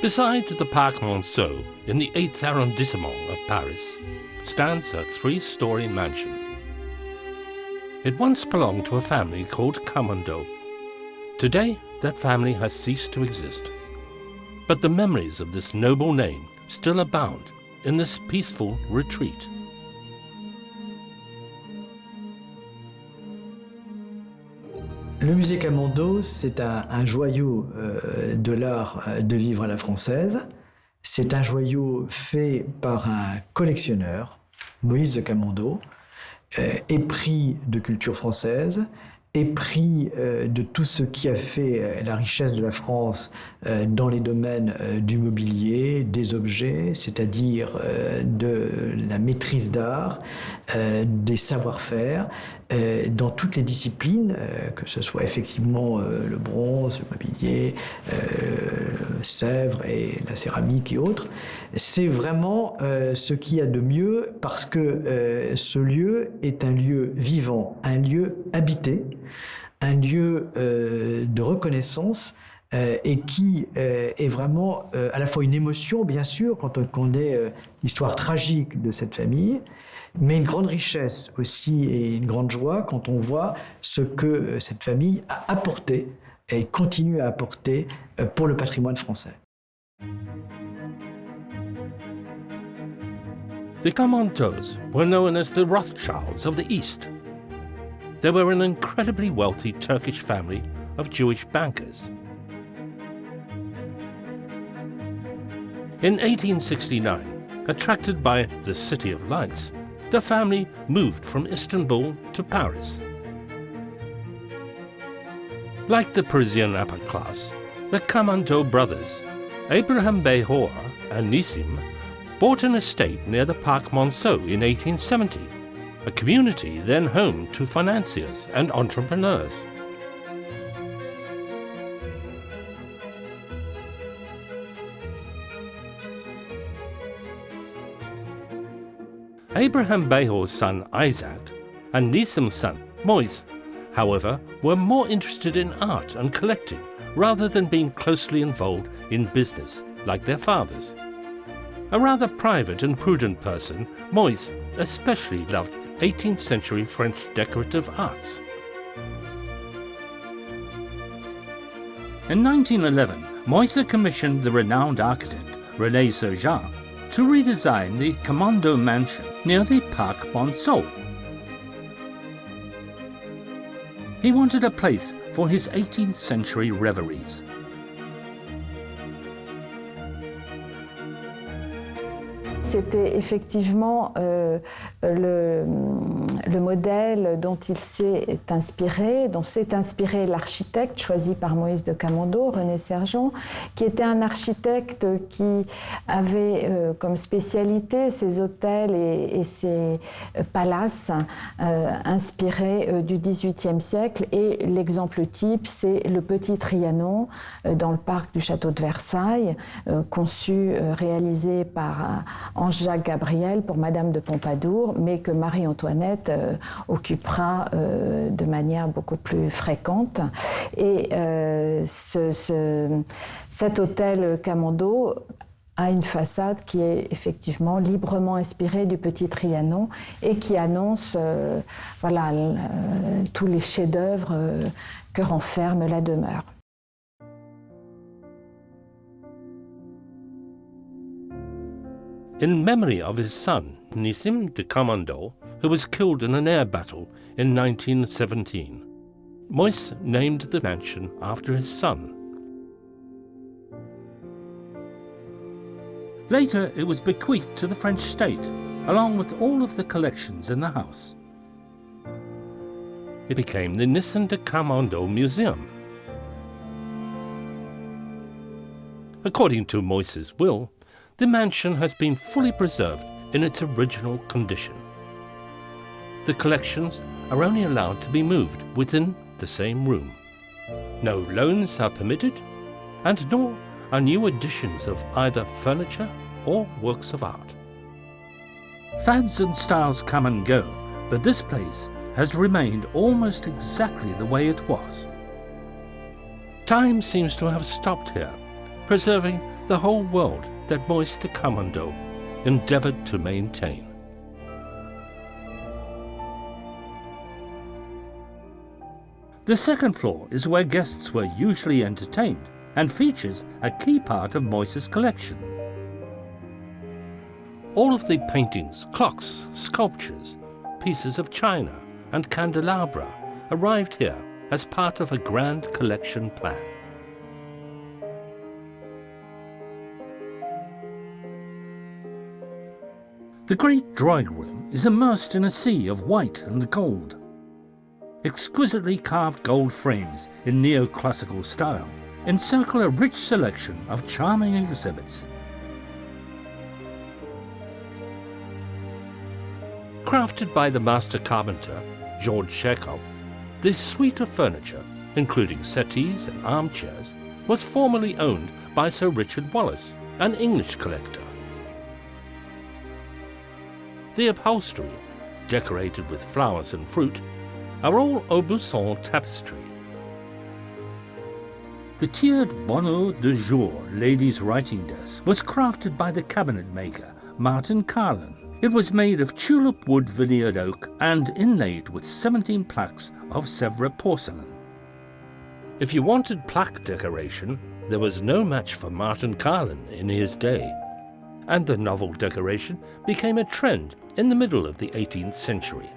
Beside the Parc Monceau, in the 8th arrondissement of Paris, stands a 3-story mansion. It once belonged to a family called Camondo. Today, that family has ceased to exist. But the memories of this noble name still abound in this peaceful retreat. Le musée Camondo, c'est un joyau de l'art de vivre à la française. C'est un joyau fait par un collectionneur, Moïse de Camondo, épris de culture française, épris de tout ce qui a fait la richesse de la France dans les domaines du mobilier, des objets, c'est-à-dire de la maîtrise d'art, des savoir-faire, dans toutes les disciplines, que ce soit effectivement le bronze, le mobilier, Sèvres et la céramique et autres. C'est vraiment ce qu'il y a de mieux parce que ce lieu est un lieu vivant, un lieu habité, un lieu de reconnaissance et qui est vraiment à la fois une émotion, bien sûr, quand on connaît l'histoire tragique de cette famille, mais une grande richesse aussi et une grande joie quand on voit ce que cette famille a apporté et continue à apporter pour le patrimoine français. The Camondos were known as the Rothschilds of the East. They were an incredibly wealthy Turkish family of Jewish bankers. In 1869, attracted by the City of Lights, the family moved from Istanbul to Paris. Like the Parisian upper class, the Camondo brothers, Abraham Behor and Nissim, bought an estate near the Parc Monceau in 1870, a community then home to financiers and entrepreneurs. Abraham Behor's son Isaac and Nissim's son Moïse, however, were more interested in art and collecting rather than being closely involved in business like their fathers. A rather private and prudent person, Moïse especially loved 18th century French decorative arts. In 1911, Moïse commissioned the renowned architect René Sergent to redesign the Camondo mansion near the Parc Monceau. He wanted a place for his 18th century reveries. C'était effectivement le modèle dont il s'est inspiré, dont s'est inspiré l'architecte choisi par Moïse de Camondo, René Sergent, qui était un architecte qui avait comme spécialité ses hôtels et ses palaces inspirés du XVIIIe siècle. Et l'exemple type, c'est le Petit Trianon dans le parc du château de Versailles, conçu, réalisé par Ange-Jacques Gabriel pour Madame de Pompadour, mais que Marie-Antoinette occupera de manière beaucoup plus fréquente. Et cet hôtel Camondo a une façade qui est effectivement librement inspirée du Petit Trianon et qui annonce tous les chefs-d'œuvre que renferme la demeure. In memory of his son, Nissim de Camondo, who was killed in an air battle in 1917, Moïse named the mansion after his son. Later, it was bequeathed to the French state, along with all of the collections in the house. It became the Nissim de Camondo Museum. According to Moïse's will, the mansion has been fully preserved in its original condition. The collections are only allowed to be moved within the same room. No loans are permitted, and nor are new additions of either furniture or works of art. Fads and styles come and go, but this place has remained almost exactly the way it was. Time seems to have stopped here, preserving the whole world that Moïse de Camondo endeavored to maintain. The second floor is where guests were usually entertained and features a key part of Moïse's collection. All of the paintings, clocks, sculptures, pieces of china and candelabra arrived here as part of a grand collection plan. The great drawing room is immersed in a sea of white and gold. Exquisitely carved gold frames in neoclassical style encircle a rich selection of charming exhibits. Crafted by the master carpenter, George Chekhov, this suite of furniture, including settees and armchairs, was formerly owned by Sir Richard Wallace, an English collector. The upholstery, decorated with flowers and fruit, are all Aubusson tapestry. The tiered bonneau de jour ladies' writing desk was crafted by the cabinet maker Martin Carlin. It was made of tulip wood veneered oak and inlaid with 17 plaques of Sèvres porcelain. If you wanted plaque decoration, there was no match for Martin Carlin in his day, and the novel decoration became a trend in the middle of the 18th century.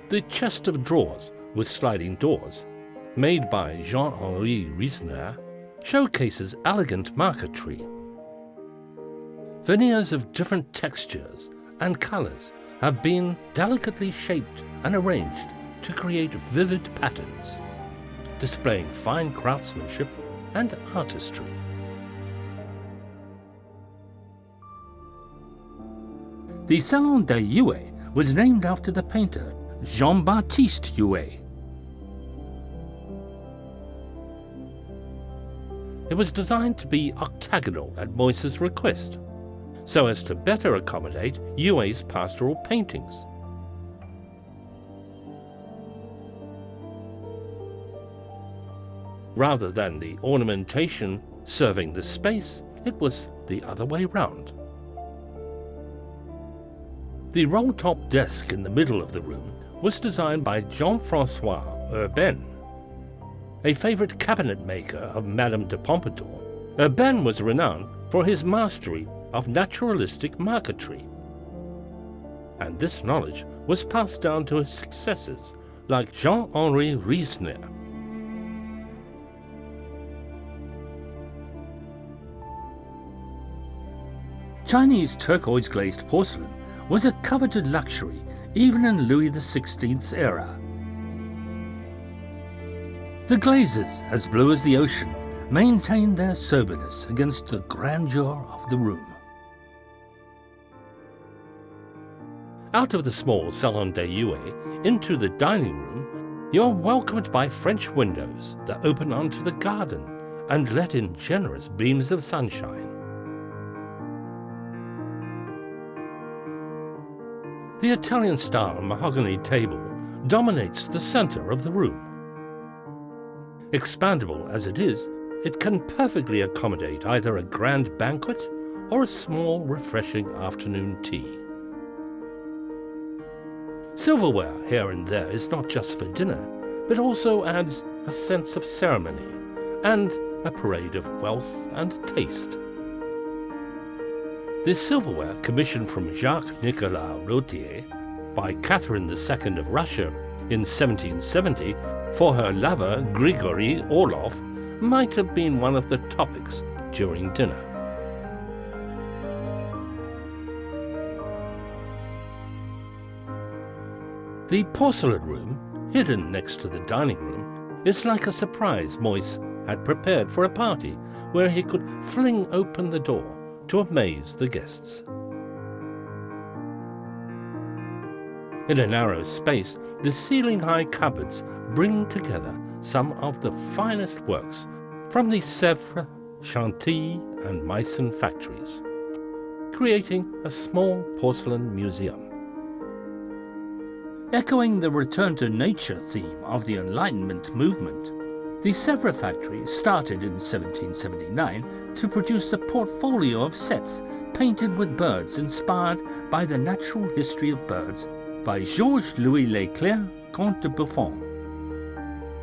The chest of drawers with sliding doors, made by Jean-Henri Riesner, showcases elegant marquetry. Veneers of different textures and colors have been delicately shaped and arranged to create vivid patterns, displaying fine craftsmanship and artistry. The Salon des Huet was named after the painter Jean-Baptiste Huet. It was designed to be octagonal at Moïse's request, so as to better accommodate Huet's pastoral paintings. Rather than the ornamentation serving the space, it was the other way round. The roll-top desk in the middle of the room was designed by Jean-François Urbain, a favorite cabinet maker of Madame de Pompadour. Urbain was renowned for his mastery of naturalistic marquetry, and this knowledge was passed down to his successors like Jean-Henri Riesner. Chinese turquoise glazed porcelain was a coveted luxury even in Louis XVI's era. The glazes, as blue as the ocean, maintained their soberness against the grandeur of the room. Out of the small Salon des Huet into the dining room, you are welcomed by French windows that open onto the garden and let in generous beams of sunshine. The Italian-style mahogany table dominates the center of the room. Expandable as it is, it can perfectly accommodate either a grand banquet or a small, refreshing afternoon tea. Silverware here and there is not just for dinner, but also adds a sense of ceremony and a parade of wealth and taste. This silverware, commissioned from Jacques-Nicolas Rotier by Catherine II of Russia in 1770 for her lover Grigory Orlov, might have been one of the topics during dinner. The porcelain room, hidden next to the dining room, is like a surprise Moïse had prepared for a party where he could fling open the door to amaze the guests. In a narrow space, the ceiling-high cupboards bring together some of the finest works from the Sèvres, Chantilly and Meissen factories, creating a small porcelain museum. Echoing the return to nature theme of the Enlightenment movement, The Sèvres factory started in 1779 to produce a portfolio of sets painted with birds inspired by the natural history of birds by Georges-Louis Leclerc, Comte de Buffon.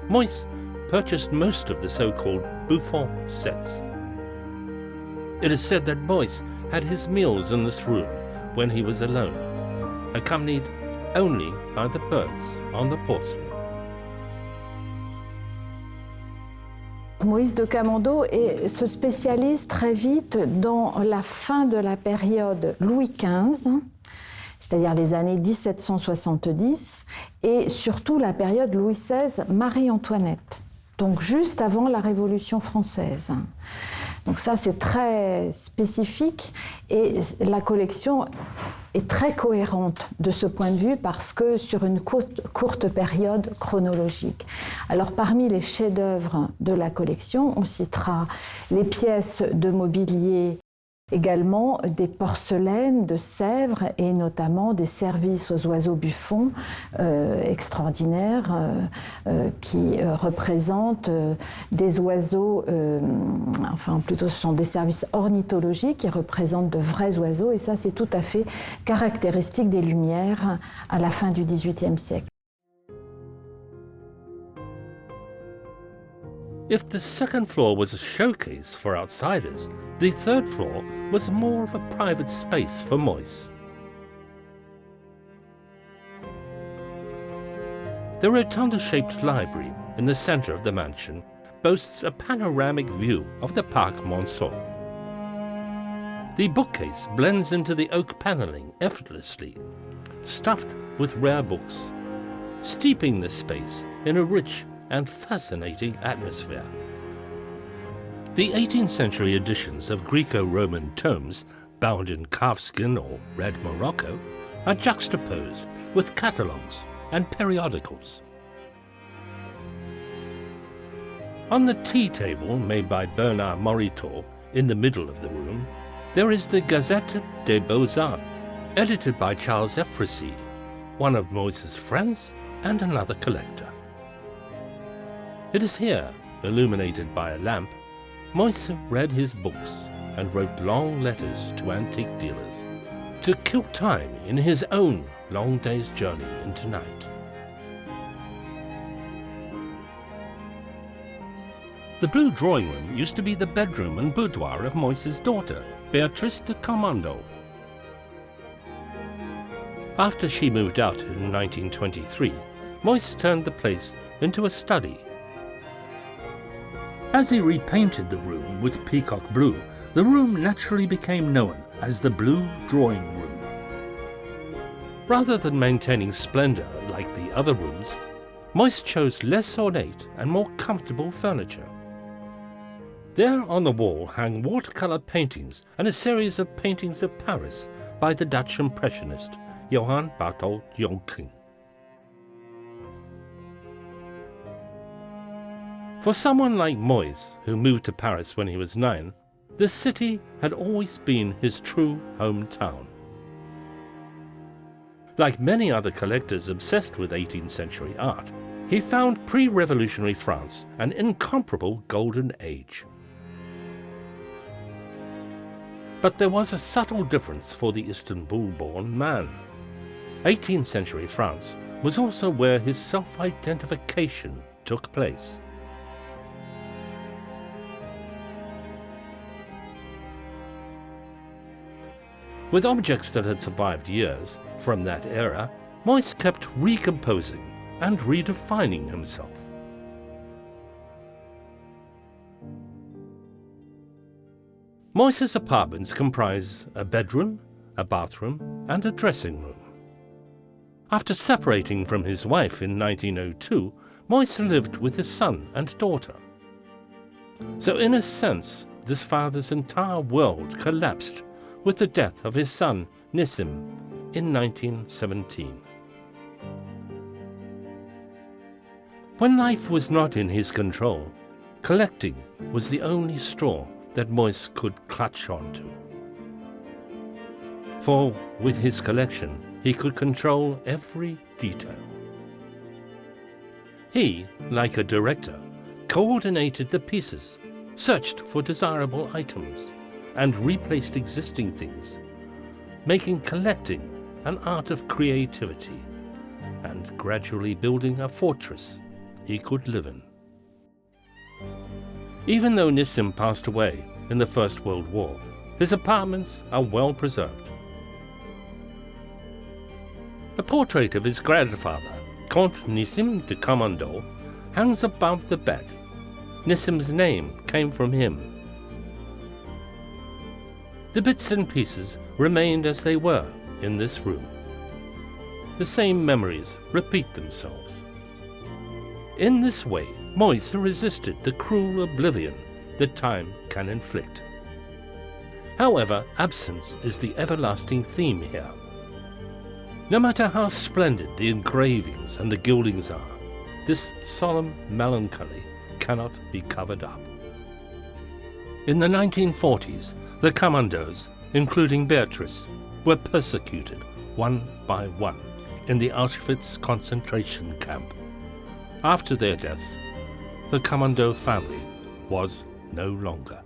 Moïse purchased most of the so-called Buffon sets. It is said that Moïse had his meals in this room when he was alone, accompanied only by the birds on the porcelain. Moïse de Camondo se spécialise très vite dans la fin de la période Louis XV, c'est-à-dire les années 1770, et surtout la période Louis XVI, Marie-Antoinette, donc juste avant la Révolution française. Donc ça, c'est très spécifique et la collection est très cohérente de ce point de vue parce que sur une courte période chronologique. Alors parmi les chefs-d'œuvre de la collection, on citera les pièces de mobilier, également des porcelaines de Sèvres et notamment des services aux oiseaux buffons extraordinaires qui représentent des oiseaux, enfin plutôt ce sont des services ornithologiques qui représentent de vrais oiseaux et ça c'est tout à fait caractéristique des Lumières à la fin du XVIIIe siècle. If the second floor was a showcase for outsiders, the third floor was more of a private space for Moïse. The rotunda-shaped library in the center of the mansion boasts a panoramic view of the Parc Monceau. The bookcase blends into the oak paneling effortlessly, stuffed with rare books, steeping the space in a rich and fascinating atmosphere. The 18th century editions of Greco-Roman tomes, bound in calfskin or red morocco, are juxtaposed with catalogues and periodicals. On the tea table made by Bernard Moritot in the middle of the room, there is the Gazette des Beaux-Arts, edited by Charles Efrusy, one of Moïse's friends and another collector. It is here, illuminated by a lamp, Moïse read his books and wrote long letters to antique dealers to kill time in his own long day's journey into night. The blue drawing room used to be the bedroom and boudoir of Moïse's daughter, Béatrice de Camondo. After she moved out in 1923, Moïse turned the place into a study. As he repainted the room with peacock blue, the room naturally became known as the Blue Drawing Room. Rather than maintaining splendor like the other rooms, Moïse chose less ornate and more comfortable furniture. There on the wall hang watercolor paintings and a series of paintings of Paris by the Dutch Impressionist Johann Barthold Jonking. For someone like Moïse, who moved to Paris when he was 9, the city had always been his true hometown. Like many other collectors obsessed with 18th century art, he found pre-revolutionary France an incomparable golden age. But there was a subtle difference for the Istanbul-born man. 18th century France was also where his self-identification took place. With objects that had survived years from that era, Moïse kept recomposing and redefining himself. Moïse's apartments comprise a bedroom, a bathroom, and a dressing room. After separating from his wife in 1902, Moïse lived with his son and daughter. So in a sense, this father's entire world collapsed with the death of his son, Nissim, in 1917. When life was not in his control, collecting was the only straw that Moïse could clutch onto. For with his collection, he could control every detail. He, like a director, coordinated the pieces, searched for desirable items, and replaced existing things, making collecting an art of creativity and gradually building a fortress he could live in. Even though Nissim passed away in the First World War, his apartments are well preserved. A portrait of his grandfather, Count Nissim de Camondo, hangs above the bed. Nissim's name came from him. The bits and pieces remained as they were in this room. The same memories repeat themselves. In this way, Moïse resisted the cruel oblivion that time can inflict. However, absence is the everlasting theme here. No matter how splendid the engravings and the gildings are, this solemn melancholy cannot be covered up. In the 1940s, the Camondos, including Beatrice, were persecuted one by one in the Auschwitz concentration camp. After their deaths, the Camondo family was no longer.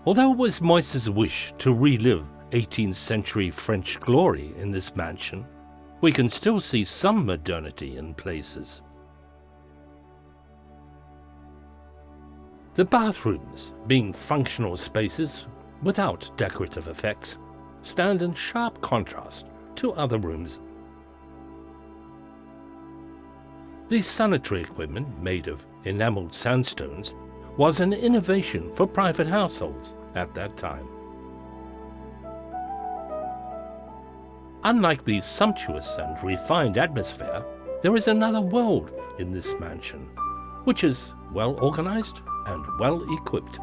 Although it was Moïse's wish to relive 18th century French glory in this mansion, we can still see some modernity in places. The bathrooms, being functional spaces without decorative effects, stand in sharp contrast to other rooms. The sanitary equipment, made of enameled sandstones, was an innovation for private households at that time. Unlike the sumptuous and refined atmosphere, there is another world in this mansion, which is well organized and well equipped.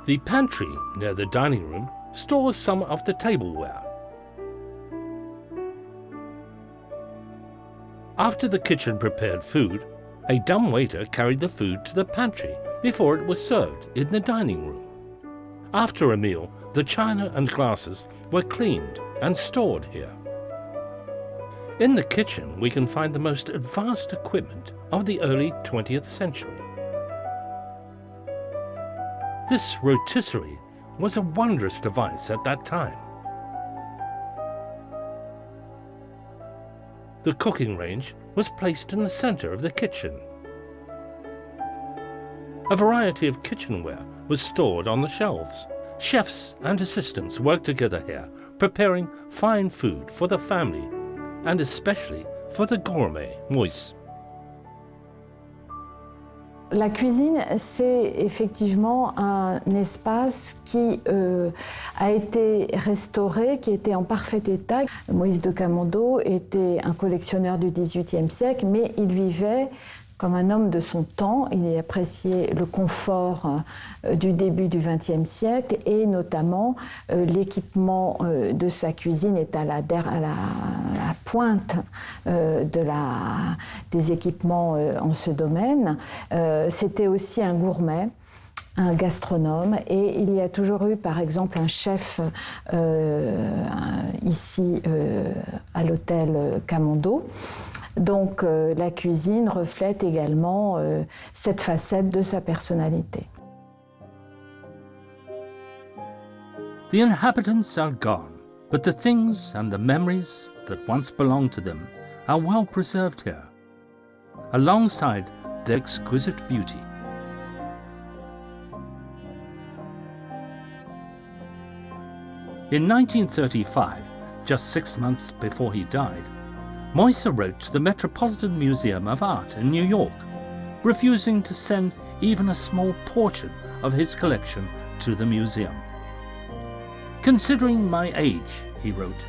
The pantry near the dining room stores some of the tableware. After the kitchen prepared food, a dumbwaiter carried the food to the pantry before it was served in the dining room. After a meal, the china and glasses were cleaned and stored here. In the kitchen, we can find the most advanced equipment of the early 20th century. This rotisserie was a wondrous device at that time. The cooking range was placed in the center of the kitchen. A variety of kitchenware was stored on the shelves. Chefs and assistants worked together here, preparing fine food for the family, and especially for the gourmet Moïse. La cuisine, c'est effectivement un espace qui a été restauré, qui était en parfait état. Moïse de Camondo était un collectionneur du XVIIIe siècle, mais il vivait comme un homme de son temps. Il appréciait le confort du début du XXe siècle et notamment l'équipement de sa cuisine est à la pointe des équipements en ce domaine. C'était aussi un gourmet, un gastronome, et il y a toujours eu par exemple un chef ici à l'hôtel Camondo. Donc la cuisine reflète également cette facette de sa personnalité. The inhabitants are gone, but the things and the memories that once belonged to them are well preserved here, alongside their exquisite beauty. In 1935, just 6 months before he died, Moïse wrote to the Metropolitan Museum of Art in New York, refusing to send even a small portion of his collection to the museum. "Considering my age," he wrote,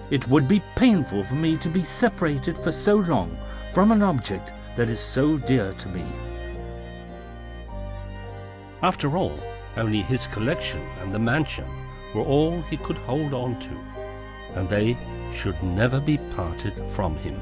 "it would be painful for me to be separated for so long from an object that is so dear to me." After all, only his collection and the mansion were all he could hold on to, and they should never be parted from him.